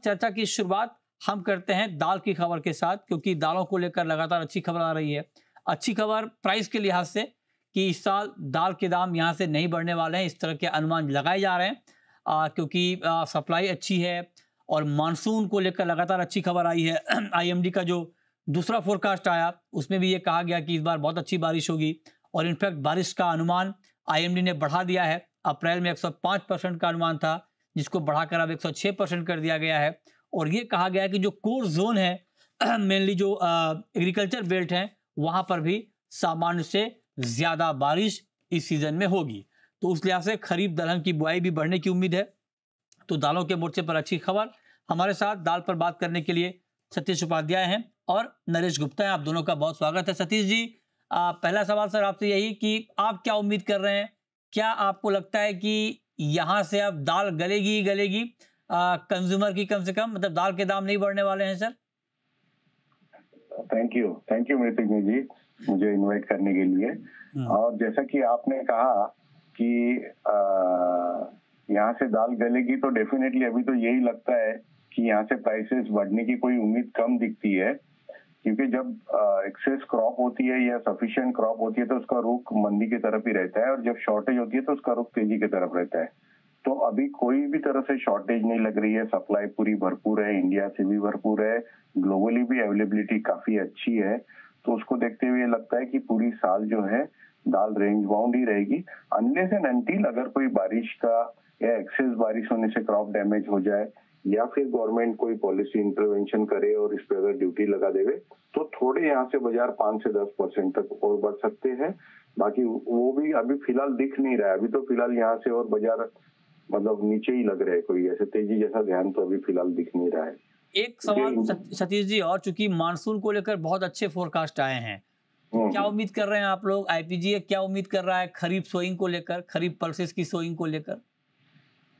चर्चा की शुरुआत हम करते हैं दाल की खबर के साथ, क्योंकि दालों को लेकर लगातार अच्छी खबर आ रही है। अच्छी खबर प्राइस के लिहाज से कि इस साल दाल के दाम यहाँ से नहीं बढ़ने वाले हैं, इस तरह के अनुमान लगाए जा रहे हैं, क्योंकि सप्लाई अच्छी है और मानसून को लेकर लगातार अच्छी खबर आई है। आईएमडी का जो दूसरा फोरकास्ट आया उसमें भी ये कहा गया कि इस बार बहुत अच्छी बारिश होगी, और इनफैक्ट बारिश का अनुमान आईएमडी ने बढ़ा दिया है। अप्रैल में 105% का अनुमान था, जिसको बढ़ाकर अब 106% कर दिया गया है। और ये कहा गया है कि जो कोर जोन है मेनली जो एग्रीकल्चर बेल्ट है, वहां पर भी सामान्य से ज्यादा बारिश इस सीजन में होगी। तो उस लिहाज से खरीफ दलहन की बुआई भी बढ़ने की उम्मीद है। तो दालों के मोर्चे पर अच्छी खबर। हमारे साथ दाल पर बात करने के लिए सतीश उपाध्याय हैं और नरेश गुप्ता हैं। आप दोनों का बहुत स्वागत है। सतीश जी, पहला सवाल सर आपसे यही कि आप क्या उम्मीद कर रहे हैं? क्या आपको लगता है कि यहाँ से अब दाल गलेगी ही गलेगी कंज्यूमर की, कम से कम मतलब दाल के दाम नहीं बढ़ने वाले हैं सर? थैंक यू मृतक जी, मुझे इनवाइट करने के लिए। और जैसा कि आपने कहा कि यहाँ से दाल गलेगी, तो डेफिनेटली अभी तो यही लगता है कि यहाँ से प्राइसेस बढ़ने की कोई उम्मीद कम दिखती है, क्योंकि जब एक्सेस क्रॉप होती है या सफिशिएंट क्रॉप होती है तो उसका रुख मंदी की तरफ ही रहता है, और जब शॉर्टेज होती है तो उसका रुख तेजी की तरफ रहता है। तो अभी कोई भी तरह से शॉर्टेज नहीं लग रही है, सप्लाई पूरी भरपूर है, इंडिया से भी भरपूर है, ग्लोबली भी अवेलेबिलिटी काफी अच्छी है। तो उसको देखते हुए लगता है कि पूरी साल जो है दाल रेंज बाउंड ही रहेगी, अनलेस एंड अनटिल अगर कोई बारिश का या एक्सेस बारिश होने से क्रॉप डैमेज हो जाए, या फिर गवर्नमेंट कोई पॉलिसी इंटरवेंशन करे और इस पे अगर ड्यूटी लगा देवे, तो थोड़े यहाँ से बाजार 5 से 10% तक और बढ़ सकते हैं। बाकी वो भी अभी फिलहाल दिख नहीं रहा है। अभी तो फिलहाल यहाँ से और बाजार मतलब नीचे ही लग रहा है, कोई ऐसे तेजी जैसा ध्यान तो अभी फिलहाल दिख नहीं रहा है। एक सवाल सतीश जी और, चूंकि मानसून को लेकर बहुत अच्छे फोरकास्ट आए हैं, तो क्या उम्मीद कर रहे हैं आप लोग? आईपीजीए क्या उम्मीद कर रहा है खरीफ सोइंग को लेकर, खरीफ पल्सेस की सोइंग को लेकर?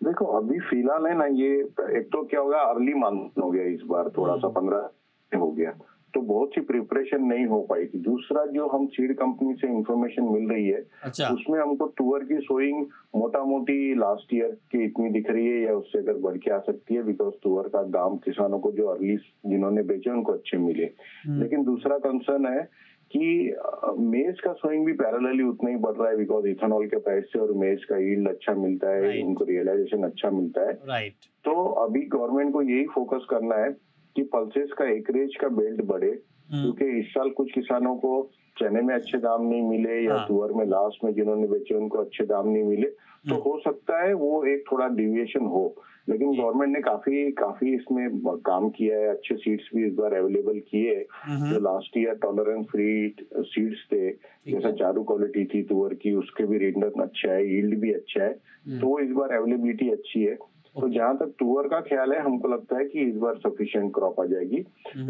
देखो अभी फिलहाल है ना, ये एक तो क्या होगा, अर्ली मानसून हो गया इस बार, थोड़ा सा 15 हो गया, तो बहुत सी प्रिपरेशन नहीं हो पाई थी। दूसरा, जो हम सीड कंपनी से इंफॉर्मेशन मिल रही है, उसमें हमको तुअर की सोइंग मोटा मोटी लास्ट ईयर की इतनी दिख रही है, या उससे अगर बढ़ के आ सकती है, बिकॉज तुअर का दाम किसानों को जो अर्ली जिन्होंने बेचे उनको अच्छे मिले। लेकिन दूसरा कंसर्न है कि मेज का सोइंग भी पैरेलली उतना ही बढ़ रहा है, बिकॉज इथेनॉल के प्राइस से और मेज का यील्ड अच्छा मिलता है, उनको रियलाइजेशन अच्छा मिलता है। तो अभी गवर्नमेंट को यही फोकस करना है कि पल्सेस का एकरेज का बेल्ट बढ़े, क्योंकि इस साल कुछ किसानों को चने में अच्छे दाम नहीं मिले, या तुअर में लास्ट में जिन्होंने बेचे उनको अच्छे दाम नहीं मिले, तो हो सकता है वो एक थोड़ा डिविएशन हो। लेकिन गवर्नमेंट ने काफी इसमें काम किया है, अच्छे सीड्स भी इस बार अवेलेबल किए, जो last year tolerance free seeds थे, जैसा चारू क्वालिटी थी तुअर की, उसके भी रिटर्न अच्छा है, यील्ड भी अच्छा है, तो इस बार अवेलेबिलिटी अच्छी है। तो जहां तक तुअर का ख्याल है, हमको लगता है कि इस बार सफिशिएंट क्रॉप आ जाएगी।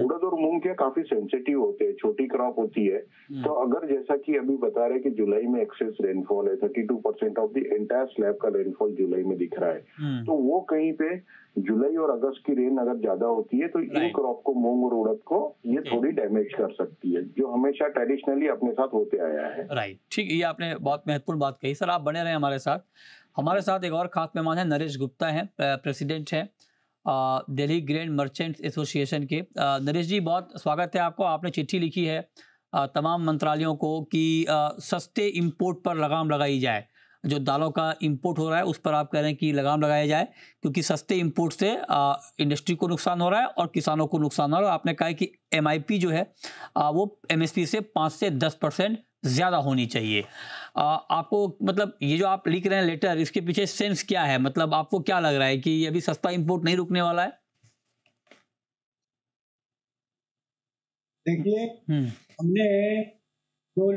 उड़द और मूंग के काफी सेंसिटिव होते हैं, छोटी क्रॉप होती है, तो अगर जैसा कि अभी बता रहे कि जुलाई में एक्सेस रेनफॉल है, 32% ऑफ द एंटायर स्लैब का रेनफॉल जुलाई में दिख रहा है, तो वो कहीं पे जुलाई और अगस्त की रेन अगर ज्यादा होती है तो इन क्रॉप को, मूंग और उड़द को, ये थोड़ी डैमेज कर सकती है, जो हमेशा ट्रेडिशनली अपने साथ होते आया है। राइट, ठीक, ये आपने बहुत महत्वपूर्ण बात कही सर। आप बने रहे हमारे साथ। हमारे साथ एक और खास मेहमान है, नरेश गुप्ता हैं, प्रेसिडेंट हैं दिल्ली ग्रेन मर्चेंट्स एसोसिएशन के। नरेश जी, बहुत स्वागत है आपको। आपने चिट्ठी लिखी है तमाम मंत्रालयों को कि सस्ते इंपोर्ट पर लगाम लगाई जाए। जो दालों का इंपोर्ट हो रहा है उस पर आप कह रहे हैं कि लगाम लगाया जाए, क्योंकि सस्ते इंपोर्ट से इंडस्ट्री को नुकसान हो रहा है और किसानों को नुकसान हो रहा है। आपने कहा है कि एमआईपी जो है वो एमएसपी से 5 से 10% ज्यादा होनी चाहिए। आपको मतलब ये जो आप लिख रहे हैं लेटर, इसके पीछे सेंस क्या है? मतलब आपको क्या लग रहा है कि अभी सस्ता इंपोर्ट नहीं रुकने वाला है? देखिए, हमने जो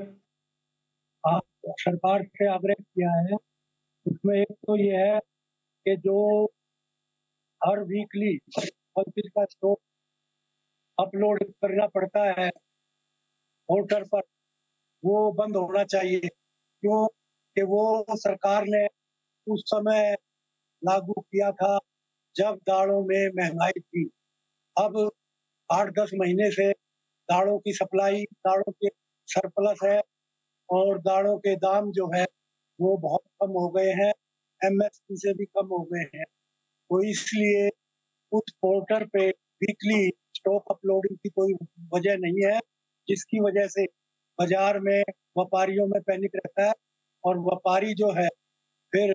सरकार से आग्रह किया है, उसमें एक तो ये है कि जो हर वीकली पल्सेस का स्टॉक अपलोड करना पड़ता है पोर्टल पर, वो बंद होना चाहिए। क्यों कि वो सरकार ने उस समय लागू किया था जब दालों में महंगाई थी। अब 8-10 महीने से दालों की सप्लाई, दालों के सरप्लस है, और दालों के दाम जो है वो बहुत कम हो गए हैं, एमएसपी से भी कम हो गए हैं। तो इसलिए उस पोर्टल पे वीकली स्टॉक अपलोडिंग की कोई वजह नहीं है, जिसकी वजह से बाजार में व्यापारियों में पैनिक रहता है और व्यापारी जो है फिर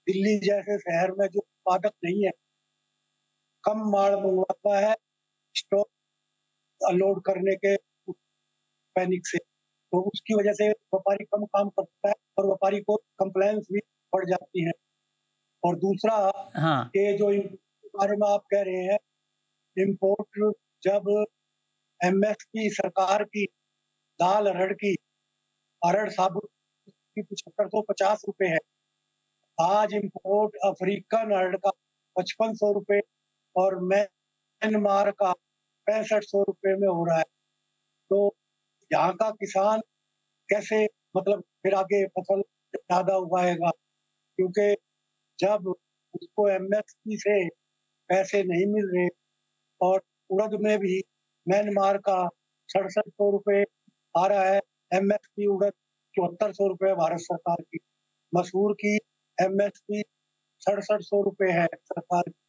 दिल्ली जैसे शहर में जो उत्पादक नहीं है, कम माल मंगवाता है स्टॉक अनलोड करने के पैनिक से, तो उसकी वजह से व्यापारी कम काम करता है और व्यापारी को कंप्लेंट्स भी बढ़ जाती हैं। और दूसरा हाँ कि जो के बारे में आप कह रहे हैं, इम्पोर्ट जब एमएसपी सरकार की दाल अरहर साबुत की 7550 रुपए है, आज इम्पोर्ट अफ्रीकन अरहर का 5500 रुपए और म्यांमार का 6500 रुपए में हो रहा है। तो यहाँ का किसान कैसे मतलब फिर आगे फसल ज्यादा उगाएगा, क्योंकि जब उसको एमएसपी से पैसे नहीं मिल रहे और उड़द में भी म्यांमार का 6700 रुपए आ रहा है, एमएसपी उड़द 7400 रुपए भारत सरकार की, मसूर की एमएसपी 6700 रुपए है सरकार की,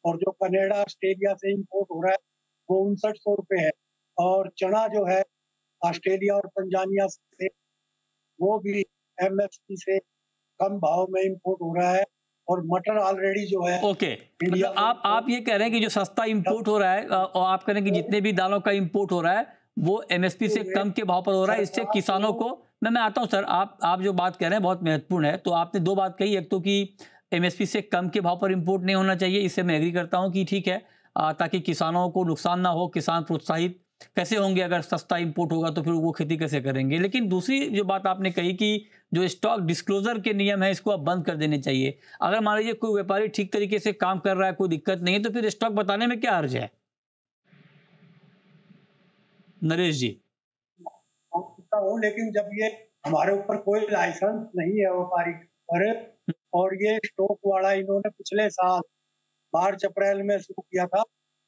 और जो कनाडा ऑस्ट्रेलिया से इंपोर्ट हो रहा है वो 5900 रुपए है, और चना जो है ऑस्ट्रेलिया और तंजानिया से वो भी एमएसपी से कम भाव में इंपोर्ट हो रहा है, और मटर ऑलरेडी जो है ओके मतलब आप ये कह रहे हैं कि जो सस्ता इंपोर्ट हो रहा है और आप कह रहे हैं कि जितने भी दालों का इंपोर्ट हो रहा है वो एमएसपी से कम के भाव पर हो रहा है, इससे किसानों को मैं आता हूं सर, आप जो बात कह रहे हैं बहुत महत्वपूर्ण है। तो आपने दो बात कही, एक तो कि एमएसपी से कम के भाव पर इंपोर्ट नहीं होना चाहिए, इससे मैं एग्री करता हूं कि ठीक है, ताकि किसानों को नुकसान ना हो, किसान प्रोत्साहित कैसे होंगे, अगर सस्ता इंपोर्ट होगा तो फिर वो खेती कैसे करेंगे। लेकिन दूसरी जो बात आपने कही कि जो स्टॉक डिस्क्लोजर के नियम है इसको अब बंद कर देने चाहिए। अगर मान लीजिए कोई व्यापारी ठीक तरीके से काम कर रहा है, कोई दिक्कत नहीं है, तो फिर स्टॉक बताने में क्या हर्ज है? नरेश जी। लेकिन जब ये हमारे ऊपर कोई लाइसेंस नहीं है व्यापारी पर, और ये स्टॉक वाला इन्होंने पिछले साल मार्च अप्रैल में शुरू किया था,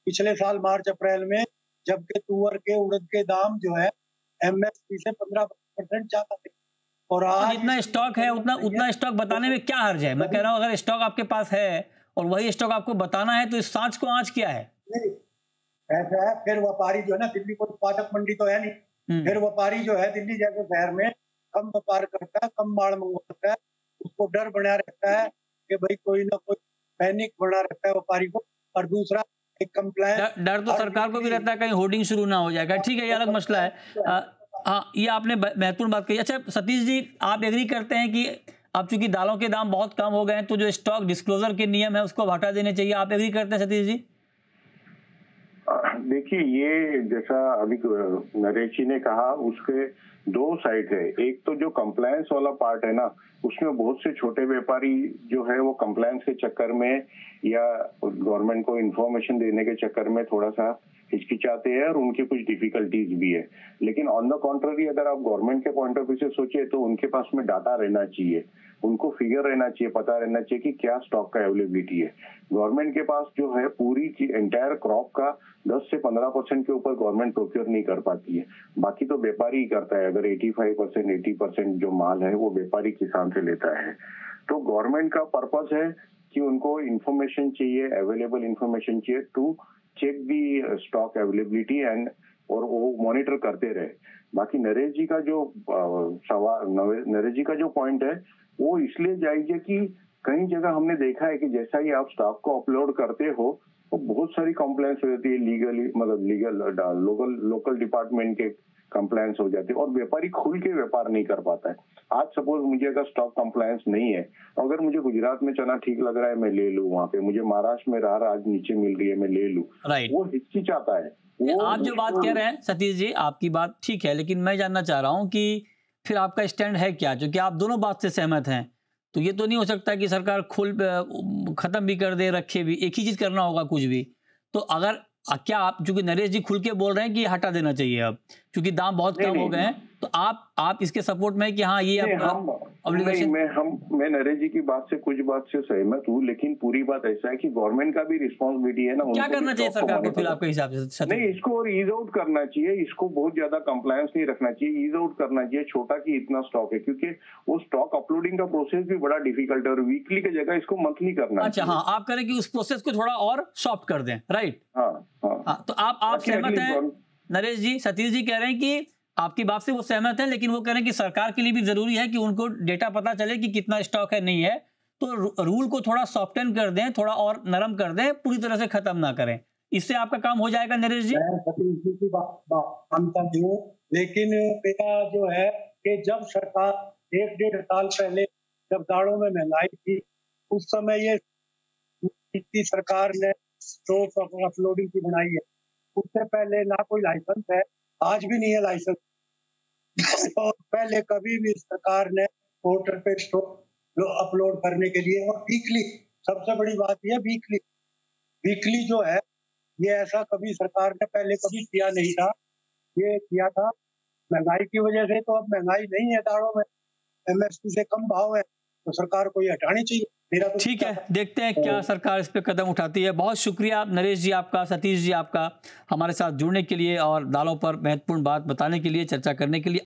पिछले साल मार्च अप्रैल में, जबकि तुअर के उड़द के दाम जो है एमएसपी से 15% ज्यादा थे, और आज जितना स्टॉक है उतना स्टॉक बताने में क्या हर्ज है? मैं कह रहा हूँ अगर स्टॉक आपके पास है और वही स्टॉक आपको बताना है तो इस सांच को आंच क्या है? ऐसा है, फिर व्यापारी जो है ना, दिल्ली को उत्पादक मंडी तो है नहीं, फिर व्यापारी जो है दिल्ली जैसे शहर में कम व्यापार करता है, कम माल मंगवाता है, उसको डर बना रहता है कि भाई कोई ना कोई पैनिक बना रहता है व्यापारी को। और दूसरा एक कंप्लेंट डर तो सरकार को भी रहता है कहीं होर्डिंग शुरू ना हो जाएगा। ठीक है, ये अलग मसला है। हाँ, ये आपने महत्वपूर्ण बात कही। अच्छा सतीश जी, आप एग्री करते हैं कि अब चूंकि दालों के दाम बहुत कम हो गए हैं तो जो स्टॉक डिस्क्लोजर के नियम है उसको हटा देने चाहिए, आप एग्री करते हैं सतीश जी? देखिए, ये जैसा अभी नरेश जी ने कहा, उसके दो साइड है। एक तो जो कंप्लायंस वाला पार्ट है ना, उसमें बहुत से छोटे व्यापारी जो है वो कंप्लायंस के चक्कर में या गवर्नमेंट को इन्फॉर्मेशन देने के चक्कर में थोड़ा सा हिचकिचाते हैं और उनकी कुछ डिफिकल्टीज भी है। लेकिन ऑन द कॉन्ट्ररी, अगर आप गवर्नमेंट के पॉइंट ऑफ व्यू से सोचे तो उनके पास में डाटा रहना चाहिए, उनको फिगर रहना चाहिए, पता रहना चाहिए कि क्या स्टॉक का अवेलेबिलिटी है। गवर्नमेंट के पास जो है पूरी एंटायर क्रॉप का 10 से 15% के ऊपर गवर्नमेंट प्रोक्योर नहीं कर पाती है, बाकी तो व्यापारी ही करता है। अगर 85% 80% जो माल है वो व्यापारी किसान से लेता है। तो गवर्नमेंट का पर्पस है कि उनको इंफॉर्मेशन चाहिए, अवेलेबल इंफॉर्मेशन चाहिए to check the stock availability and, और वो मॉनिटर करते रहे। बाकी नरेश जी का जो सवाल, नरेश जी का जो पॉइंट है वो इसलिए जायज है कि कई जगह हमने देखा है कि जैसा ही आप स्टॉक को अपलोड करते हो तो बहुत सारी कंप्लेंट्स हो जाती है, लीगल लोकल डिपार्टमेंट के कंप्लायंस हो जाती है और व्यापारी खुल के व्यापार नहीं कर पाता है। आज सपोज मुझे अगर स्टॉक कंप्लायंस नहीं है, अगर मुझे गुजरात में चना ठीक लग रहा है मैं ले लूं, वहां पे मुझे महाराष्ट्र में रार आज नीचे मिल रही है मैं ले लूं, वो हिचकिचाता है। आप जो बात कह रहे हैं सतीश जी, आपकी बात ठीक है, लेकिन मैं जानना चाह रहा हूँ कि फिर आपका स्टैंड है क्या? जो कि आप दोनों बात से सहमत हैं, तो ये तो नहीं हो सकता कि सरकार खत्म भी कर दे, रखे भी, एक ही चीज करना होगा कुछ भी। तो अगर क्या आप, चूंकि नरेश जी खुल के बोल रहे हैं कि हटा देना चाहिए अब, क्योंकि दाम बहुत कम हो गए हैं, तो आप इसके सपोर्ट में कि हाँ ये मैं नरेश जी की बात से कुछ बात से सहमत हूँ, लेकिन पूरी बात ऐसा है कि गवर्नमेंट का भी रिस्पॉन्सिबिलिटी है ना। क्या करना चाहिए सरकार को फिर आपके हिसाब से? नहीं, इसको और ईज आउट करना चाहिए, इसको बहुत ज्यादा कंप्लायंस नहीं रखना चाहिए, ईज आउट करना चाहिए। छोटा कि इतना स्टॉक है, क्योंकि वो स्टॉक अपलोडिंग का प्रोसेस भी बड़ा डिफिकल्ट है और वीकली की जगह इसको मंथली करना। अच्छा, हाँ, आप करें कि उस प्रोसेस को थोड़ा और सॉफ्ट कर दें, राइट? हाँ, तो आप सहमत हैं नरेश जी? सतीश जी कह रहे हैं कि आपकी बात से वो सहमत है, लेकिन वो कह रहे हैं कि सरकार के लिए भी जरूरी है कि उनको डेटा पता चले कि कितना स्टॉक है, नहीं है, तो रूल को थोड़ा सॉफ्टन कर दें, थोड़ा और नरम कर दें, पूरी तरह से खत्म ना करें। इससे आपका काम हो जाएगा नरेश जी? मैं सतीश जी की बात मानता हूँ, लेकिन मेरा जो है कि जब सरकार 1-1.5 साल पहले जब दालों में महंगाई थी, उस समय ये सरकार ने स्टॉक अपलोडिंग की बनाई है। उससे पहले ना कोई लाइसेंस है, आज भी नहीं है लाइसेंस। और पहले कभी भी सरकार ने पोर्टल पे स्टॉक अपलोड करने के लिए, और वीकली, सबसे बड़ी बात यह वीकली जो है, ये ऐसा कभी सरकार ने पहले कभी किया नहीं था। ये किया था महंगाई की वजह से, तो अब महंगाई नहीं है, दालों में MSP से कम भाव है, तो सरकार को ये हटानी चाहिए। मेरा तो ठीक है, देखते हैं क्या सरकार इस पे कदम उठाती है। बहुत शुक्रिया नरेश जी आपका, सतीश जी आपका, हमारे साथ जुड़ने के लिए और दालों पर महत्वपूर्ण बात बताने के लिए, चर्चा करने के लिए।